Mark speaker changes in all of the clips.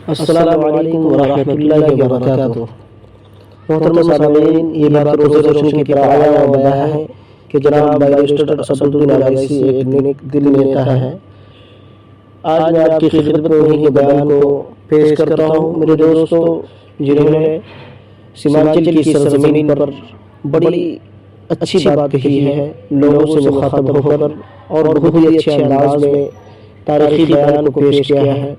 Speaker 1: अस्सलामु अलैकुम व रहमतुल्लाहि व बरकातुहू। मोहतरम सामीन, ये बात रोज़े रोशनी की तरह आया और बयां है कि जनाब बैरिस्टर असदुद्दीन अवैसी एक नेक दिल नेता है। आज मैं आपकी खिदमत में उन्हीं के बयान को पेश करता हूँ। मेरे दोस्तों, जिन्होंने सीमांचल की सरजमीन पर बड़ी अच्छी बात कही है, लोगों से मुखातब होकर और बहुत ही अच्छे अंदाज में तारीखी बयान को पेश किया है।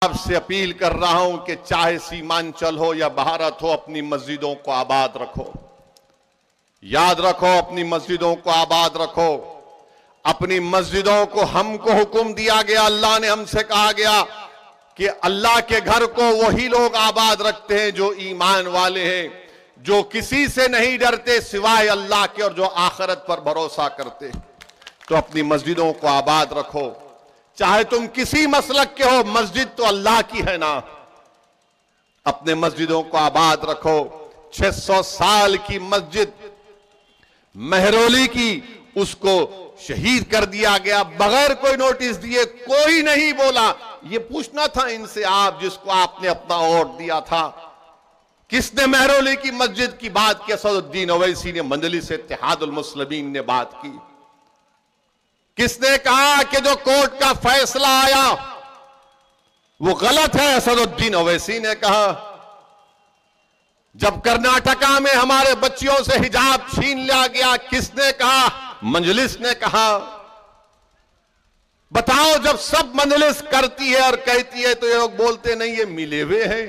Speaker 2: आपसे अपील कर रहा हूं कि चाहे सीमांचल हो या भारत हो, अपनी मस्जिदों को आबाद रखो। याद रखो, अपनी मस्जिदों को आबाद रखो। अपनी मस्जिदों को हमको हुक्म दिया गया, अल्लाह ने हमसे कहा गया कि अल्लाह के घर को वही लोग आबाद रखते हैं जो ईमान वाले हैं, जो किसी से नहीं डरते सिवाय अल्लाह के और जो आखिरत पर भरोसा करते। तो अपनी मस्जिदों को आबाद रखो, चाहे तुम किसी मसलक के हो, मस्जिद तो अल्लाह की है ना। अपने मस्जिदों को आबाद रखो। 600 साल की मस्जिद मेहरौली की, उसको शहीद कर दिया गया बगैर कोई नोटिस दिए। कोई नहीं बोला। ये पूछना था इनसे, आप जिसको आपने अपना वोट दिया था, किसने मेहरौली की मस्जिद की बात की? असदुद्दीन ओवैसी ने, मजलिस इत्तेहादुल मुस्लिमीन ने बात की। किसने कहा कि जो कोर्ट का फैसला आया वो गलत है? असदुद्दीन ओवैसी ने कहा। जब कर्नाटका में हमारे बच्चियों से हिजाब छीन लिया गया, किसने कहा? मजलिस ने कहा। बताओ, जब सब मजलिस करती है और कहती है तो ये लोग बोलते नहीं, ये मिले हुए हैं।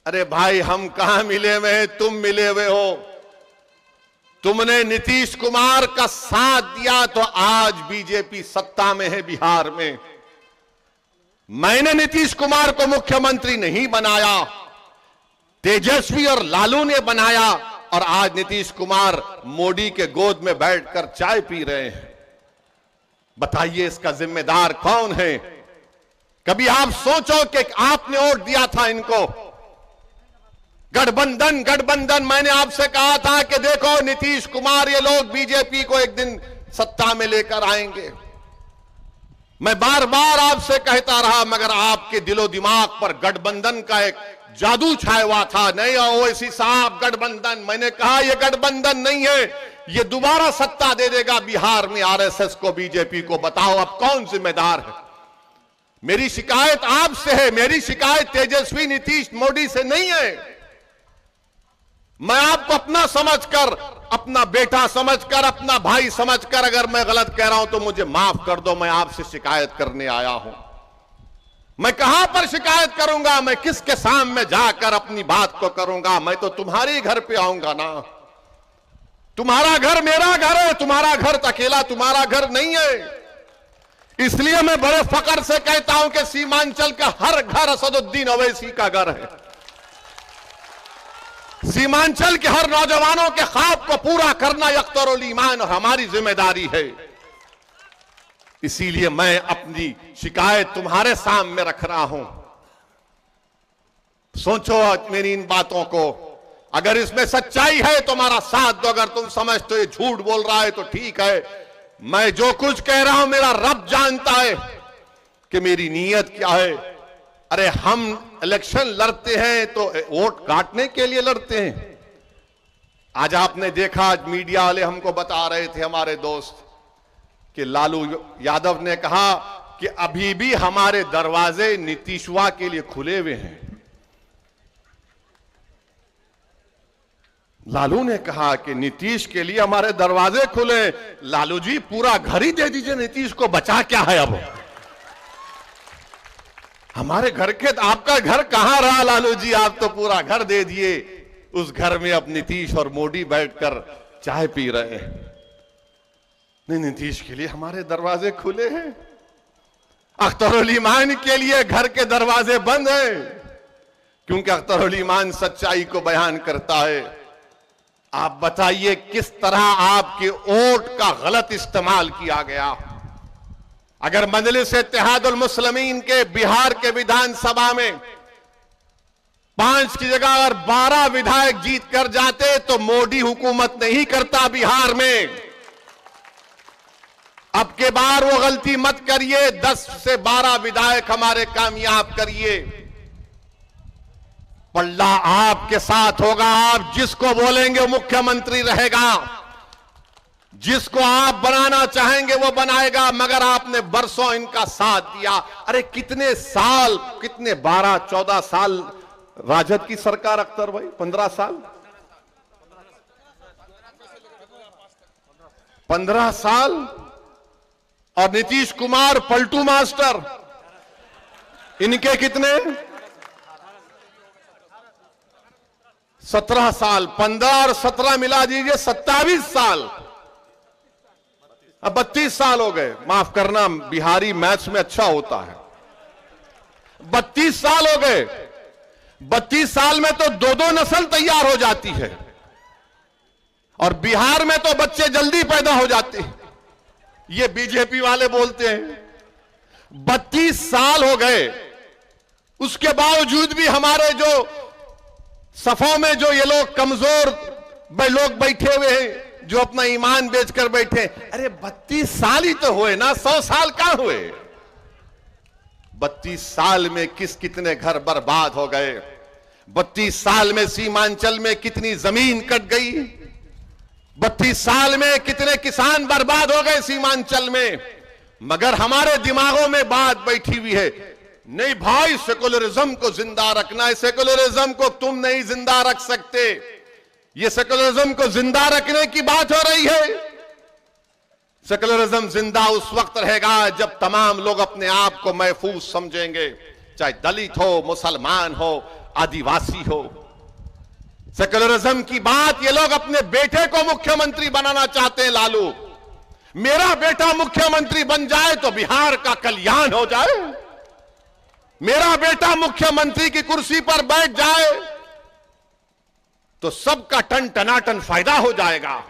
Speaker 2: अरे भाई, हम कहां मिले हुए हैं? तुम मिले हुए हो। तुमने नीतीश कुमार का साथ दिया तो आज बीजेपी सत्ता में है बिहार में। मैंने नीतीश कुमार को मुख्यमंत्री नहीं बनाया, तेजस्वी और लालू ने बनाया, और आज नीतीश कुमार मोदी के गोद में बैठकर चाय पी रहे हैं। बताइए, इसका जिम्मेदार कौन है? कभी आप सोचो कि आपने वोट दिया था इनको। गठबंधन गठबंधन, मैंने आपसे कहा था कि देखो नीतीश कुमार, ये लोग बीजेपी को एक दिन सत्ता में लेकर आएंगे। मैं बार बार आपसे कहता रहा, मगर आपके दिलो दिमाग पर गठबंधन का एक जादू छाया हुआ था। नहीं ओवैसी साहब, गठबंधन, मैंने कहा यह गठबंधन नहीं है, ये दोबारा सत्ता दे देगा बिहार में आरएसएस को, बीजेपी को। बताओ अब कौन जिम्मेदार है? मेरी शिकायत आपसे है, मेरी शिकायत तेजस्वी, नीतीश, मोदी से नहीं है। मैं आपको अपना समझकर, अपना बेटा समझकर, अपना भाई समझकर, अगर मैं गलत कह रहा हूं तो मुझे माफ कर दो। मैं आपसे शिकायत करने आया हूं। मैं कहां पर शिकायत करूंगा? मैं किसके सामने जाकर अपनी बात को करूंगा? मैं तो तुम्हारे घर पे आऊंगा ना। तुम्हारा घर मेरा घर है, तुम्हारा घर अकेला तुम्हारा घर नहीं है। इसलिए मैं बड़े फख्र से कहता हूं कि सीमांचल का हर घर असदुद्दीन ओवैसी का घर है। सीमांचल के हर नौजवानों के ख्वाब को पूरा करना अख्तरुल ईमान और हमारी जिम्मेदारी है। इसीलिए मैं अपनी शिकायत तुम्हारे सामने रख रहा हूं। सोचो मेरी इन बातों को। अगर इसमें सच्चाई है तो हमारा साथ दो। अगर तुम समझते हो ये झूठ बोल रहा है तो ठीक है। मैं जो कुछ कह रहा हूं, मेरा रब जानता है कि मेरी नीयत क्या है। अरे, हम इलेक्शन लड़ते हैं तो वोट काटने के लिए लड़ते हैं। आज आपने देखा, आज मीडिया वाले हमको बता रहे थे, हमारे दोस्त, कि लालू यादव ने कहा कि अभी भी हमारे दरवाजे नीतीशवा के लिए खुले हुए हैं। लालू ने कहा कि नीतीश के लिए हमारे दरवाजे खुले। लालू जी, पूरा घर ही दे दीजिए, नीतीश को बचा क्या है अब? हमारे घर के, आपका घर कहां रहा लालू जी? आप तो पूरा घर दे दिए। उस घर में अब नीतीश और मोदी बैठकर चाय पी रहे हैं। नहीं, नीतीश के लिए हमारे दरवाजे खुले हैं। अख्तरुल ईमान के लिए घर के दरवाजे बंद हैं, क्योंकि अख्तरुल ईमान सच्चाई को बयान करता है। आप बताइए, किस तरह आपके वोट का गलत इस्तेमाल किया गया? अगर मजलिस इत्तेहादुल मुस्लिमीन के बिहार के विधानसभा में 5 की जगह अगर 12 विधायक जीत कर जाते तो मोदी हुकूमत नहीं करता बिहार में। अब के बार वो गलती मत करिए, 10 से 12 विधायक हमारे कामयाब करिए। पल्ला आपके साथ होगा, आप जिसको बोलेंगे मुख्यमंत्री रहेगा, जिसको आप बनाना चाहेंगे वो बनाएगा, मगर आपने बरसों इनका साथ दिया। अरे कितने साल, कितने 12-14 साल राजद की सरकार अख्तर भाई, 15 साल, 15 साल, और नीतीश कुमार पलटू मास्टर, इनके कितने 17 साल, 15 और 17 मिला दीजिए 27 साल, अब 32 साल हो गए। माफ करना, बिहारी मैथ्स में अच्छा होता है। 32 साल हो गए। 32 साल में तो 2-2 नस्ल तैयार हो जाती है, और बिहार में तो बच्चे जल्दी पैदा हो जाते हैं। ये बीजेपी वाले बोलते हैं 32 साल हो गए, उसके बावजूद भी हमारे जो सफों में जो ये लोग कमजोर लोग बैठे हुए हैं, जो अपना ईमान बेचकर बैठे, अरे 32 साल ही तो हुए ना, 100 साल कहां हुए? 32 साल में कितने घर बर्बाद हो गए। 32 साल में सीमांचल में कितनी जमीन कट गई। 32 साल में कितने किसान बर्बाद हो गए सीमांचल में। मगर हमारे दिमागों में बात बैठी हुई है, नहीं भाई सेकुलरिज्म को जिंदा रखना है। सेकुलरिज्म को तुम नहीं जिंदा रख सकते। ये सेकुलरिज्म को जिंदा रखने की बात हो रही है। सेकुलरिज्म जिंदा उस वक्त रहेगा जब तमाम लोग अपने आप को महफूज समझेंगे, चाहे दलित हो, मुसलमान हो, आदिवासी हो। सेकुलरिज्म की बात ये लोग अपने बेटे को मुख्यमंत्री बनाना चाहते हैं। लालू, मेरा बेटा मुख्यमंत्री बन जाए तो बिहार का कल्याण हो जाए, मेरा बेटा मुख्यमंत्री की कुर्सी पर बैठ जाए तो सबका टन टनाटन फायदा हो जाएगा।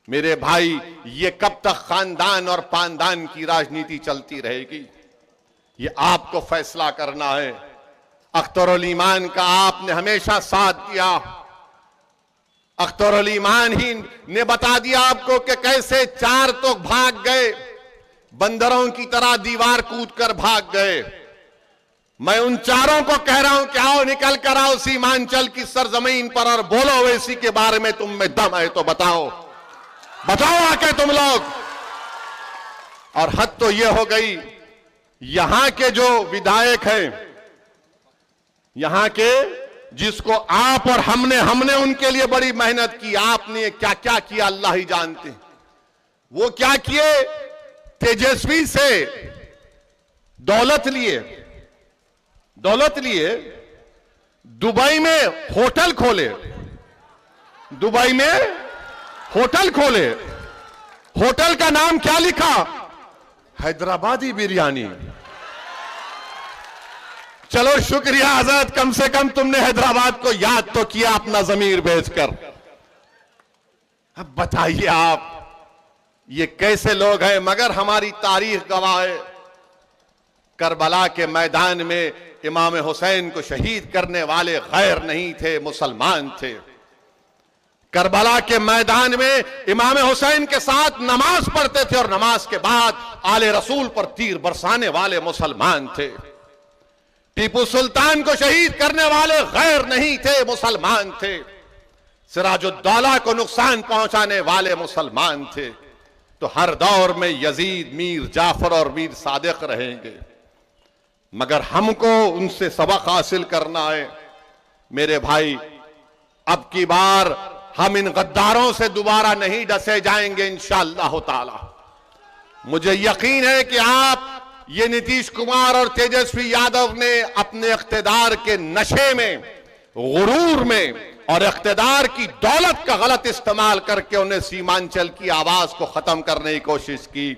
Speaker 2: मेरे भाई, ये कब तक खानदान और पानदान की राजनीति चलती रहेगी, ये आपको फैसला करना है। अख्तर ईमान का आपने हमेशा साथ दिया। अख्तर ईमान ही ने बता दिया आपको कि कैसे 4 तो भाग गए, बंदरों की तरह दीवार कूदकर भाग गए। मैं उन 4 को कह रहा हूं कि आओ, निकल कर आओ सीमांचल की सरजमीन पर और बोलो ओवैसी के बारे में तुम में दम है तो बताओ, बताओ आके तुम लोग। और हद तो यह हो गई, यहां के जो विधायक हैं, यहां के जिसको आप और हमने उनके लिए बड़ी मेहनत की, आपने क्या क्या किया अल्लाह ही जानते हैं। वो क्या किए, तेजस्वी से दौलत लिए, दुबई में होटल खोले, दुबई में होटल खोले। होटल का नाम क्या लिखा, हैदराबादी बिरयानी। चलो शुक्रिया आजाद, कम से कम तुमने हैदराबाद को याद तो किया अपना जमीर बेचकर। अब बताइए आप, ये कैसे लोग हैं। मगर हमारी तारीख गवाह है, करबला के मैदान में इमाम हुसैन को शहीद करने वाले गैर नहीं थे, मुसलमान थे। करबला के मैदान में इमाम हुसैन के साथ नमाज पढ़ते थे और नमाज के बाद आले रसूल पर तीर बरसाने वाले मुसलमान थे। टीपू सुल्तान को शहीद करने वाले गैर नहीं थे, मुसलमान थे। सिराजुद्दौला को नुकसान पहुंचाने वाले मुसलमान थे। तो हर दौर में यजीद, मीर जाफर और मीर सादिक रहेंगे, मगर हमको उनसे सबक हासिल करना है। मेरे भाई, अब की बार हम इन गद्दारों से दोबारा नहीं डसे जाएंगे इंशाअल्लाह ताला। मुझे यकीन है कि आप, ये नीतीश कुमार और तेजस्वी यादव ने अपने इख्तिदार के नशे में, गुरूर में और इख्तिदार की दौलत का गलत इस्तेमाल करके उन्हें सीमांचल की आवाज को खत्म करने की कोशिश की।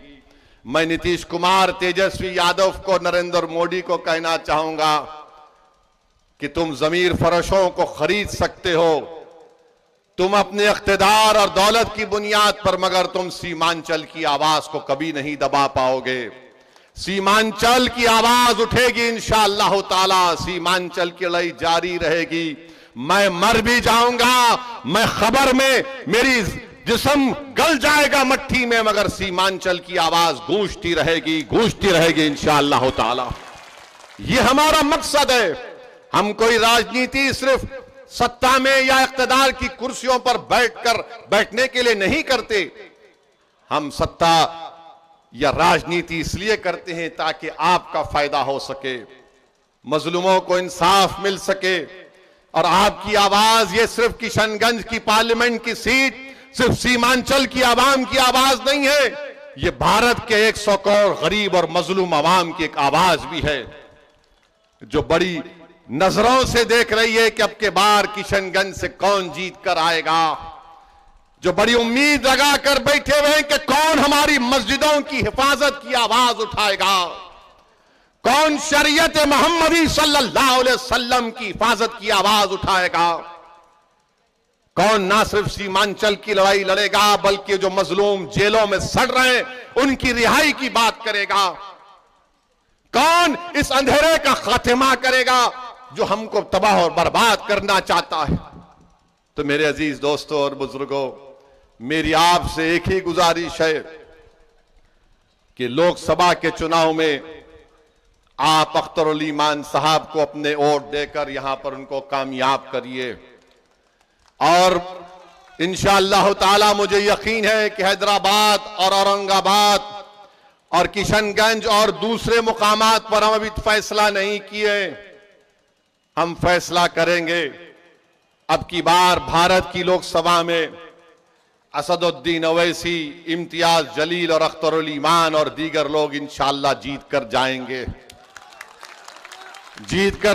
Speaker 2: मैं नीतीश कुमार, तेजस्वी यादव को, नरेंद्र मोदी को कहना चाहूंगा कि तुम जमीर फरोशों को खरीद सकते हो, तुम अपने इख्तिदार और दौलत की बुनियाद पर, मगर तुम सीमांचल की आवाज को कभी नहीं दबा पाओगे। सीमांचल की आवाज उठेगी इंशाअल्लाह ताला, सीमांचल की लड़ाई जारी रहेगी। मैं मर भी जाऊंगा, मैं खबर में मेरी जिस्म गल जाएगा मट्टी में, मगर सीमांचल की आवाज गूंजती रहेगी इंशाअल्लाह ताला। ये हमारा मकसद है। हम कोई राजनीति सिर्फ सत्ता में या इख्तिदार की कुर्सियों पर बैठने के लिए नहीं करते। हम सत्ता या राजनीति इसलिए करते हैं ताकि आपका फायदा हो सके, मजलूमों को इंसाफ मिल सके। और आपकी आवाज ये सिर्फ किशनगंज की पार्लियामेंट की सीट, सिर्फ सीमांचल की आवाम की आवाज नहीं है, ये भारत के 100 करोड़ गरीब और मजलूम आवाम की एक आवाज भी है, जो बड़ी नजरों से देख रही है कि अब के बार किशनगंज से कौन जीत कर आएगा, जो बड़ी उम्मीद लगाकर बैठे हुए हैं कि कौन हमारी मस्जिदों की हिफाजत की आवाज उठाएगा, कौन शरीयत मोहम्मदी सल्लल्लाहु अलैहि वसल्लम की हिफाजत की आवाज उठाएगा, कौन ना सिर्फ सीमांचल की लड़ाई लड़ेगा बल्कि जो मजलूम जेलों में सड़ रहे हैं उनकी रिहाई की बात करेगा, कौन इस अंधेरे का खात्मा करेगा जो हमको तबाह और बर्बाद करना चाहता है। तो मेरे अजीज दोस्तों और बुजुर्गों, मेरी आपसे एक ही गुजारिश है कि लोकसभा के चुनाव में आप अख्तरुल ईमान साहब को अपने वोट देकर यहां पर उनको कामयाब करिए। और इंशाअल्लाह ताला मुझे यकीन है कि हैदराबाद और औरंगाबाद और किशनगंज और दूसरे मुकामात पर हम अभी फैसला नहीं किए, हम फैसला करेंगे। अब की बार भारत की लोकसभा में असदुद्दीन ओवैसी, इम्तियाज जलील और अख्तरुल ईमान और दीगर लोग इंशाअल्लाह जीत कर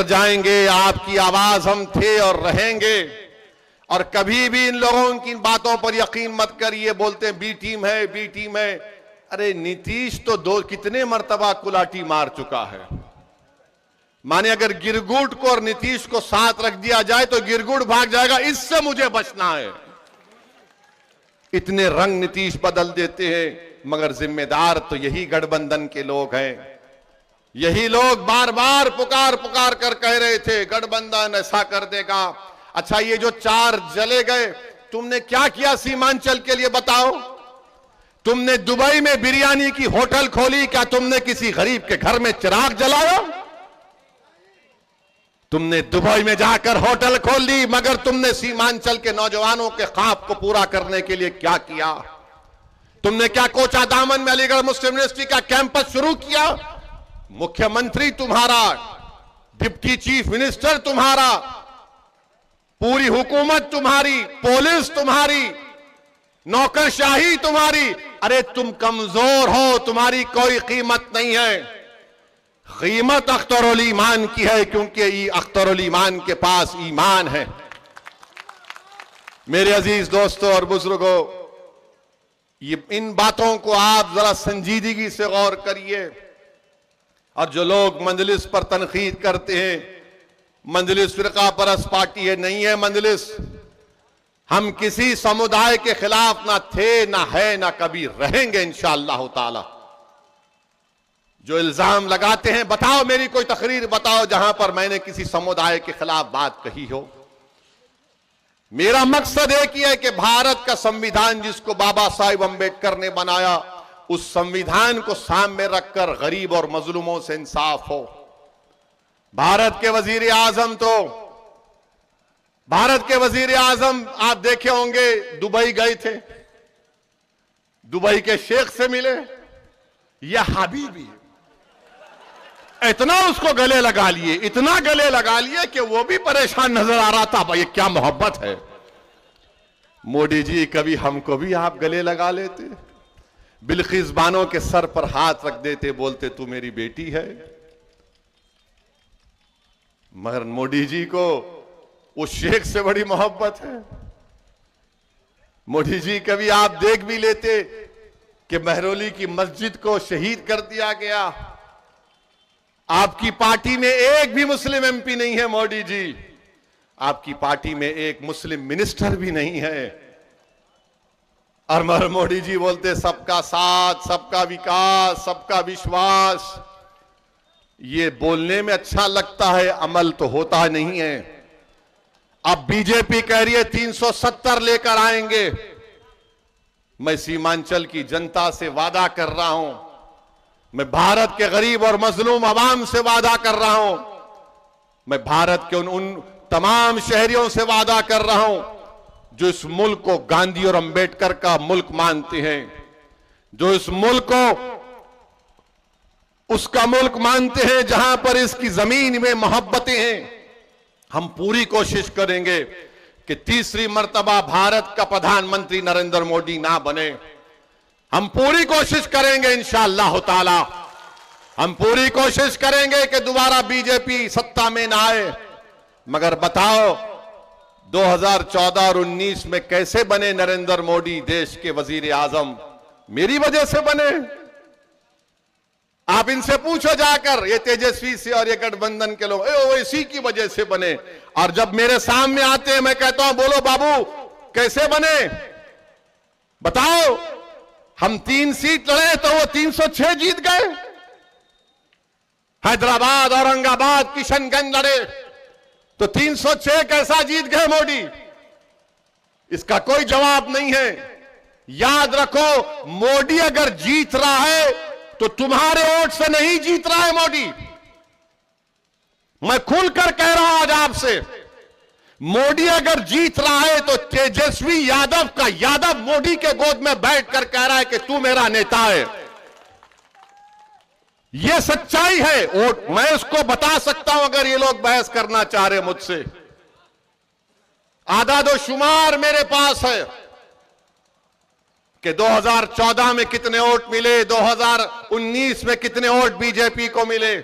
Speaker 2: जाएंगे। आपकी आवाज हम थे और रहेंगे। और कभी भी इन लोगों की बातों पर यकीन मत करिए, बोलते हैं बी टीम है। अरे नीतीश तो कितने मर्तबा कुलाटी मार चुका है। माने अगर गिरगुट को और नीतीश को साथ रख दिया जाए तो गिरगुट भाग जाएगा, इससे मुझे बचना है। इतने रंग नीतीश बदल देते हैं, मगर जिम्मेदार तो यही गठबंधन के लोग हैं। यही लोग बार बार पुकार कर कह रहे थे गठबंधन ऐसा कर देगा। अच्छा, ये जो 4 जले गए, तुमने क्या किया सीमांचल के लिए बताओ? तुमने दुबई में बिरयानी की होटल खोली, क्या तुमने किसी गरीब के घर में चिराग जलाया? तुमने दुबई में जाकर होटल खोल ली, मगर तुमने सीमांचल के नौजवानों के ख्वाब को पूरा करने के लिए क्या किया? तुमने क्या कोचा दामन में अलीगढ़ मुस्लिम यूनिवर्सिटी का कैंपस शुरू किया? मुख्यमंत्री तुम्हारा, डिप्टी चीफ मिनिस्टर तुम्हारा, पूरी हुकूमत तुम्हारी, पुलिस तुम्हारी, नौकरशाही तुम्हारी। अरे तुम कमजोर हो, तुम्हारी कोई कीमत नहीं है। कीमत अख्तरुल ईमान की है, क्योंकि अख्तरुल ईमान के पास ईमान है। मेरे अजीज दोस्तों और बुजुर्गों, ये इन बातों को आप जरा संजीदगी से गौर करिए। और जो लोग मंजलिस पर तनकीद करते हैं, मंजलिस फिरका परस्त पार्टी है, नहीं है मंजलिस। हम किसी समुदाय के खिलाफ ना थे, ना है, ना कभी रहेंगे इंशाअल्लाह ताला। जो इल्जाम लगाते हैं, बताओ मेरी कोई तकरीर बताओ जहां पर मैंने किसी समुदाय के खिलाफ बात कही हो। मेरा मकसद एक ही है कि भारत का संविधान जिसको बाबा साहिब अम्बेडकर ने बनाया, उस संविधान को सामने रखकर गरीब और मजलूमों से इंसाफ हो। भारत के वजीर आजम आप देखे होंगे, दुबई गए थे, दुबई के शेख से मिले, या हबीबी, इतना उसको गले लगा लिए, इतना गले लगा लिए कि वो भी परेशान नजर आ रहा था। भाई क्या मोहब्बत है। मोदी जी, कभी हमको भी आप गले लगा लेते, बिल्किस बानो के सर पर हाथ रख देते, बोलते तू मेरी बेटी है। मगर मोदी जी को उस शेख से बड़ी मोहब्बत है। मोदी जी कभी आप देख भी लेते कि महरौली की मस्जिद को शहीद कर दिया गया। आपकी पार्टी में एक भी मुस्लिम एमपी नहीं है मोदी जी, आपकी पार्टी में एक मुस्लिम मिनिस्टर भी नहीं है। और मोदी जी बोलते सबका साथ, सबका विकास, सबका विश्वास। ये बोलने में अच्छा लगता है, अमल तो होता नहीं है। अब बीजेपी कह रही है 370 लेकर आएंगे। मैं सीमांचल की जनता से वादा कर रहा हूं, मैं भारत के गरीब और मजलूम अवाम से वादा कर रहा हूं, मैं भारत के उन तमाम शहरियों से वादा कर रहा हूं जो इस मुल्क को गांधी और अंबेडकर का मुल्क मानते हैं, जो इस मुल्क को उसका मुल्क मानते हैं जहां पर इसकी जमीन में मोहब्बतें हैं। हम पूरी कोशिश करेंगे कि तीसरी मर्तबा भारत का प्रधानमंत्री नरेंद्र मोदी ना बने। हम पूरी कोशिश करेंगे इंशाअल्लाह ताला, हम पूरी कोशिश करेंगे कि दोबारा बीजेपी सत्ता में ना आए। मगर बताओ 2014 और 19 में कैसे बने नरेंद्र मोदी देश के वजीर आजम? मेरी वजह से बने। आप इनसे पूछो जाकर, ये तेजस्वी से और ये गठबंधन के लोग, ओवैसी की वजह से बने। और जब मेरे सामने आते हैं मैं कहता हूं बोलो बाबू कैसे बने, बताओ। हम 3 सीट लड़े तो वो 306 जीत गए। हैदराबाद, औरंगाबाद, किशनगंज लड़े तो 306 कैसा जीत गए मोदी? इसका कोई जवाब नहीं है। याद रखो, मोदी अगर जीत रहा है तो तुम्हारे वोट से नहीं जीत रहा है मोदी। मैं खुलकर कह रहा हूं आज आपसे, मोदी अगर जीत रहा है तो तेजस्वी यादव का यादव मोदी के गोद में बैठकर कह रहा है कि तू मेरा नेता है। यह सच्चाई है और मैं उसको बता सकता हूं अगर ये लोग बहस करना चाह रहे मुझसे। आदादो शुमार मेरे पास है कि 2014 में कितने वोट मिले, 2019 में कितने वोट बीजेपी को मिले।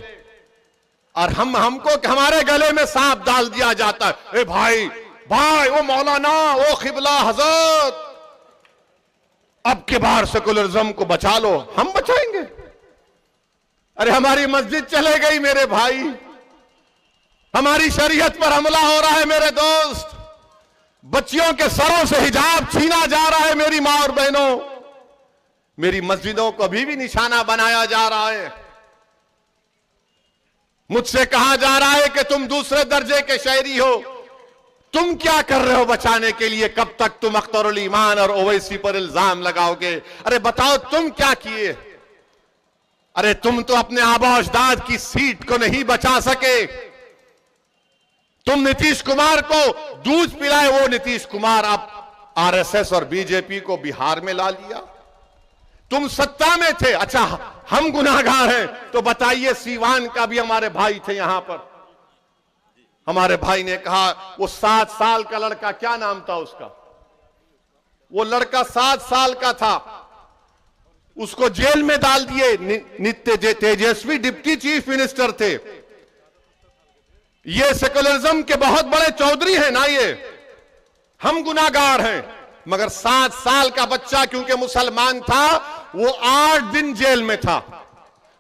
Speaker 2: और हमको हमारे गले में सांप डाल दिया जाता है, ए भाई वो मौलाना, वो खिबला हजरत, अब के बार सेकुलरिज्म को बचा लो। हम बचाएंगे? अरे हमारी मस्जिद चले गई मेरे भाई, हमारी शरीयत पर हमला हो रहा है मेरे दोस्त, बच्चियों के सरों से हिजाब छीना जा रहा है मेरी मां और बहनों, मेरी मस्जिदों को अभी भी निशाना बनाया जा रहा है। मुझसे कहा जा रहा है कि तुम दूसरे दर्जे के शहरी हो, तुम क्या कर रहे हो बचाने के लिए? कब तक तुम अख्तरुल ईमान और ओवैसी पर इल्जाम लगाओगे? अरे बताओ तुम क्या किए? अरे तुम तो अपने आबा अजदाद की सीट को नहीं बचा सके। तुम नीतीश कुमार को दूध पिलाए, वो नीतीश कुमार अब आरएसएस और बीजेपी को बिहार में ला लिया। तुम सत्ता में थे, अच्छा हम गुनाहगार हैं तो बताइए, सीवान का भी हमारे भाई थे यहां पर। हमारे भाई ने कहा वो 7 साल का लड़का, क्या नाम था उसका, वो लड़का 7 साल का था, उसको जेल में डाल दिए। नित्य तेजस्वी डिप्टी चीफ मिनिस्टर थे। ये सेकुलरिज्म के बहुत बड़े चौधरी हैं ना ये। हम गुनाहगार हैं, मगर 7 साल का बच्चा क्योंकि मुसलमान था वो 8 दिन जेल में था।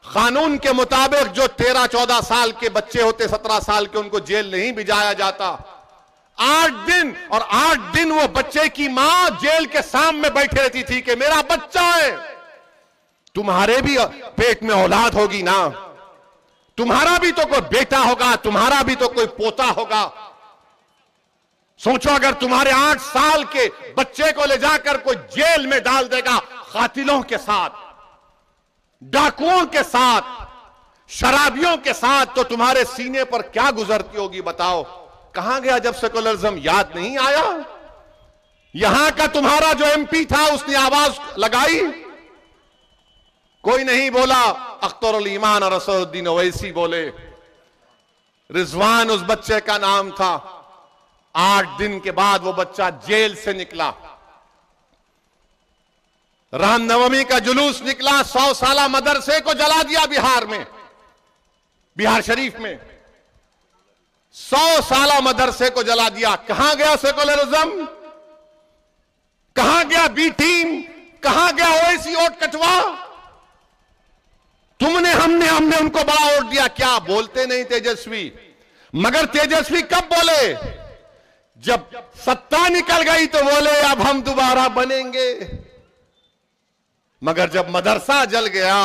Speaker 2: कानून के मुताबिक जो 13-14 साल के बच्चे होते, 17 साल के, उनको जेल नहीं भिजाया जाता। 8 दिन, और 8 दिन वो बच्चे की मां जेल के सामने बैठे रहती थी कि मेरा बच्चा है। तुम्हारे भी पेट में औलाद होगी ना, तुम्हारा भी तो कोई बेटा होगा, तुम्हारा भी तो कोई पोता होगा। सोचो अगर तुम्हारे 8 साल के बच्चे को ले जाकर कोई जेल में डाल देगा, कातिलों के साथ, डाकुओं के साथ, शराबियों के साथ, तो तुम्हारे सीने पर क्या गुजरती होगी बताओ? कहां गया जब सेकुलरिज्म? याद नहीं आया? यहां का तुम्हारा जो एमपी था उसने आवाज लगाई, कोई नहीं बोला। अख्तरुल ईमान और असदुद्दीन ओवैसी बोले। रिजवान उस बच्चे का नाम था। 8 दिन के बाद वो बच्चा जेल से निकला। रामनवमी का जुलूस निकला, 100 साला मदरसे को जला दिया बिहार में, बिहार शरीफ में 100 साला मदरसे को जला दिया। कहां गया सेकुलरिज्म? कहां गया बी टीम? कहां गया ओवैसी वोट कटवा? तुमने हमने उनको बड़ा वोट दिया, क्या बोलते नहीं तेजस्वी? मगर तेजस्वी कब बोले? जब सत्ता निकल गई तो बोले अब हम दोबारा बनेंगे। मगर जब मदरसा जल गया,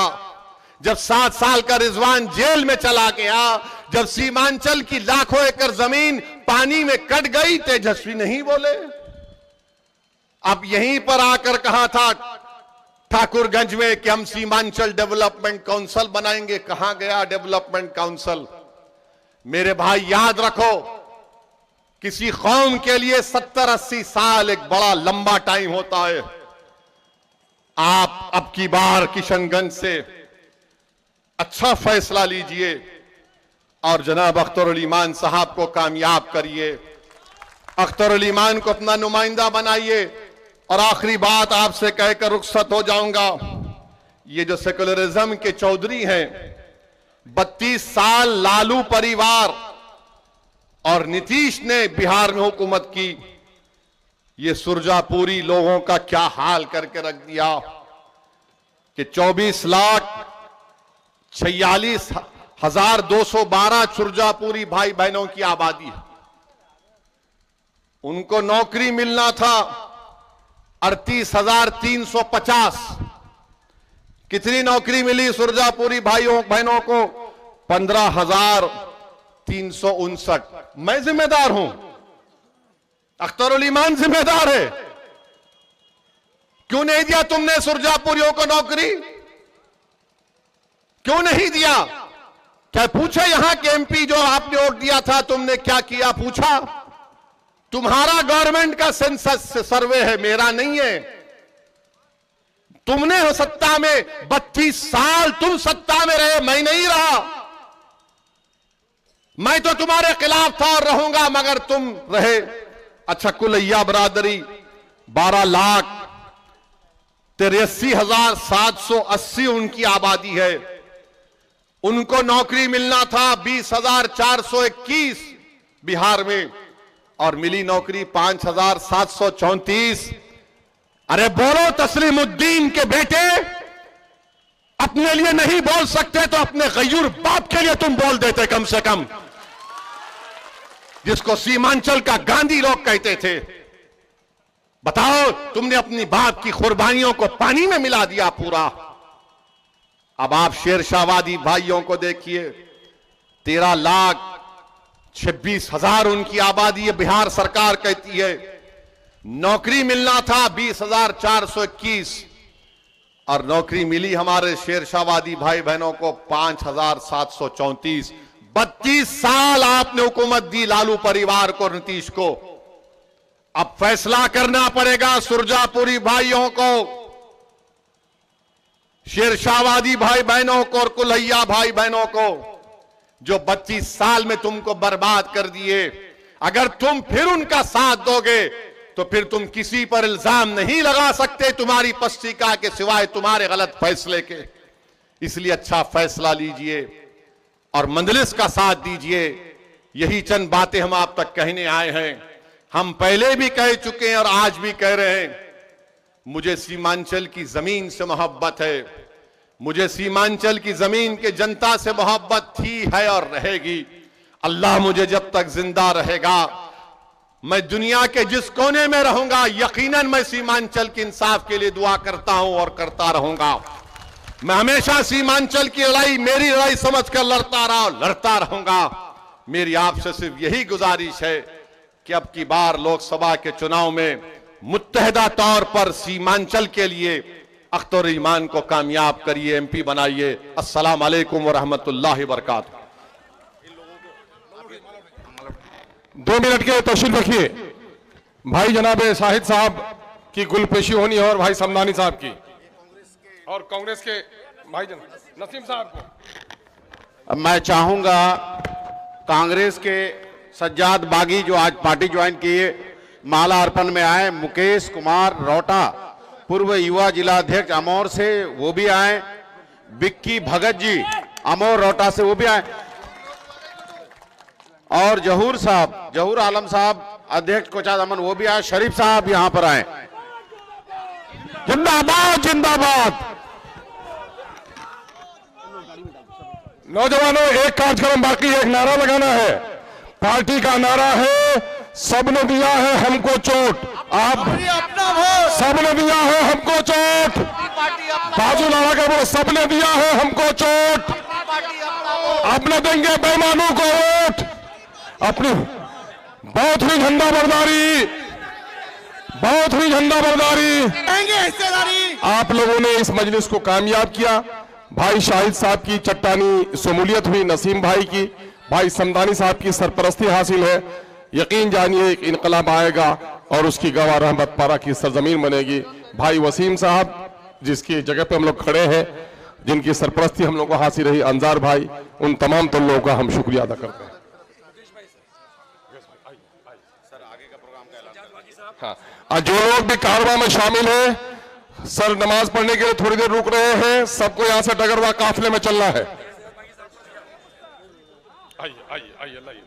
Speaker 2: जब 7 साल का रिजवान जेल में चला गया, जब सीमांचल की लाखों एकड़ जमीन पानी में कट गई, तेजस्वी नहीं बोले। अब यहीं पर आकर कहा था ठाकुरगंज में कि हम सीमांचल डेवलपमेंट काउंसिल बनाएंगे। कहां गया डेवलपमेंट काउंसिल? मेरे भाई याद रखो, किसी कौम के लिए 70-80 साल एक बड़ा लंबा टाइम होता है। आप अब की बार किशनगंज से अच्छा फैसला लीजिए और जनाब अख्तरुल ईमान साहब को कामयाब करिए, अख्तरुल ईमान को अपना नुमाइंदा बनाइए। और आखिरी बात आपसे कहकर रुखसत हो जाऊंगा, ये जो सेकुलरिज्म के चौधरी हैं, 32 साल लालू परिवार और नीतीश ने बिहार में हुकूमत की, ये सुरजापुरी लोगों का क्या हाल करके रख दिया कि 24,46,212 सुरजापुरी भाई बहनों की आबादी है। उनको नौकरी मिलना था 38,350। कितनी नौकरी मिली सुरजापुरी भाइयों बहनों को? 15,359। मैं जिम्मेदार हूं, अख्तरुल ईमान जिम्मेदार है। क्यों नहीं दिया तुमने सुरजापुरियों को नौकरी? क्यों नहीं दिया? क्या पूछे यहां के एमपी जो आपने वोट दिया था, तुमने क्या किया? पूछा? तुम्हारा गवर्नमेंट का सेंसस सर्वे है, मेरा नहीं है। तुमने हो सत्ता में 32 साल तुम सत्ता में रहे, मैं नहीं रहा। मैं तो तुम्हारे खिलाफ था और रहूंगा, मगर तुम रहे। अच्छा, कुलैया बरादरी 12,83,780 उनकी आबादी है। उनको नौकरी मिलना था 20,421 बिहार में, और मिली नौकरी 5,734। अरे बोलो तस्लीमुद्दीन के बेटे, अपने लिए नहीं बोल सकते तो अपने गयूर बाप के लिए तुम बोल देते कम से कम, जिसको सीमांचल का गांधी लोग कहते थे। बताओ, तुमने अपनी बाप की कुर्बानियों को पानी में मिला दिया पूरा। अब आप शेरशाहवादी भाइयों को देखिए, 13,26,000 उनकी आबादी है। बिहार सरकार कहती है नौकरी मिलना था 20,421, और नौकरी मिली हमारे शेरशाहवादी भाई बहनों को 5,734। 32 साल आपने हुकूमत दी लालू परिवार को, नीतीश को। अब फैसला करना पड़ेगा सुरजापुरी भाइयों को, शेरशाहवादी भाई बहनों को और कुल्हैया भाई बहनों को, जो 32 साल में तुमको बर्बाद कर दिए। अगर तुम फिर उनका साथ दोगे तो फिर तुम किसी पर इल्जाम नहीं लगा सकते तुम्हारी पस्तिका के सिवाय तुम्हारे गलत फैसले के। इसलिए अच्छा फैसला लीजिए और मंजलिस का साथ दीजिए। यही चंद बातें हम आप तक कहने आए हैं। हम पहले भी कह चुके हैं और आज भी कह रहे हैं, मुझे सीमांचल की जमीन से मोहब्बत है, मुझे सीमांचल की जमीन के जनता से मोहब्बत थी, है और रहेगी। अल्लाह मुझे जब तक जिंदा रहेगा, मैं दुनिया के जिस कोने में रहूंगा, यकीनन मैं सीमांचल के इंसाफ के लिए दुआ करता हूं और करता रहूंगा। मैं हमेशा सीमांचल की लड़ाई मेरी लड़ाई समझकर लड़ता रहा और लड़ता रहूंगा। मेरी आपसे सिर्फ यही गुजारिश है कि अब की बार लोकसभा के चुनाव में मुत्तहदा तौर पर सीमांचल के लिए अख्तर ईमान को कामयाब करिए, एमपी बनाइए। अस्सलाम वालेकुम व रहमतुल्लाहि व बरकातहू।
Speaker 3: 2 मिनट के तशरीफ रखिए। भाई जनाब शाहिद साहब की गुलपेशी होनी है और भाई समदानी साहब की, और कांग्रेस के भाई नसीम साहब को।
Speaker 4: अब मैं चाहूंगा कांग्रेस के सज्जाद बागी जो आज पार्टी ज्वाइन किए, माला अर्पण में आए। मुकेश कुमार रोटा पूर्व युवा जिला अध्यक्ष अमौर से, वो भी आए। बिक्की भगत जी अमौर रोटा से, वो भी आए। और जहूर साहब, जहूर आलम साहब अध्यक्ष कोचाद अमन, वो भी आए। शरीफ साहब यहां पर आए।
Speaker 3: जिंदाबाद जिंदाबाद। नौजवानों, एक कार्यक्रम बाकी है, एक नारा लगाना है। पार्टी का नारा है, सबने दिया है हमको चोट, आप सबने दिया है हमको चोट। बाजू नारा का वो, सबने दिया है हमको चोट, अब न देंगे बेईमानों को वोट। अपनी बहुत ही झंडा बरदारी, बहुत हुई झंडा बरदारी, आप लोगों ने इस मजलिस को कामयाब किया। भाई शाहिद साहब की चट्टानी शमूलियत हुई, नसीम भाई की, भाई समदानी साहब की सरपरस्ती हासिल है। यकीन जानिए एक इनकलाब आएगा और उसकी गवाह रहमत पारा की सरजमीन बनेगी। भाई वसीम साहब जिसकी जगह पे हम लोग खड़े हैं, जिनकी सरपरस्ती हम लोग को हासिल रही, अंजार भाई, उन तमाम तो लोगों का हम शुक्रिया अदा करते हैं। हाँ, आज जो लोग भी कारवां में शामिल हैं, सर नमाज पढ़ने के लिए थोड़ी देर रुक रहे हैं, सबको यहां से डगरवा काफिले में चलना है। आइए आइए आइए।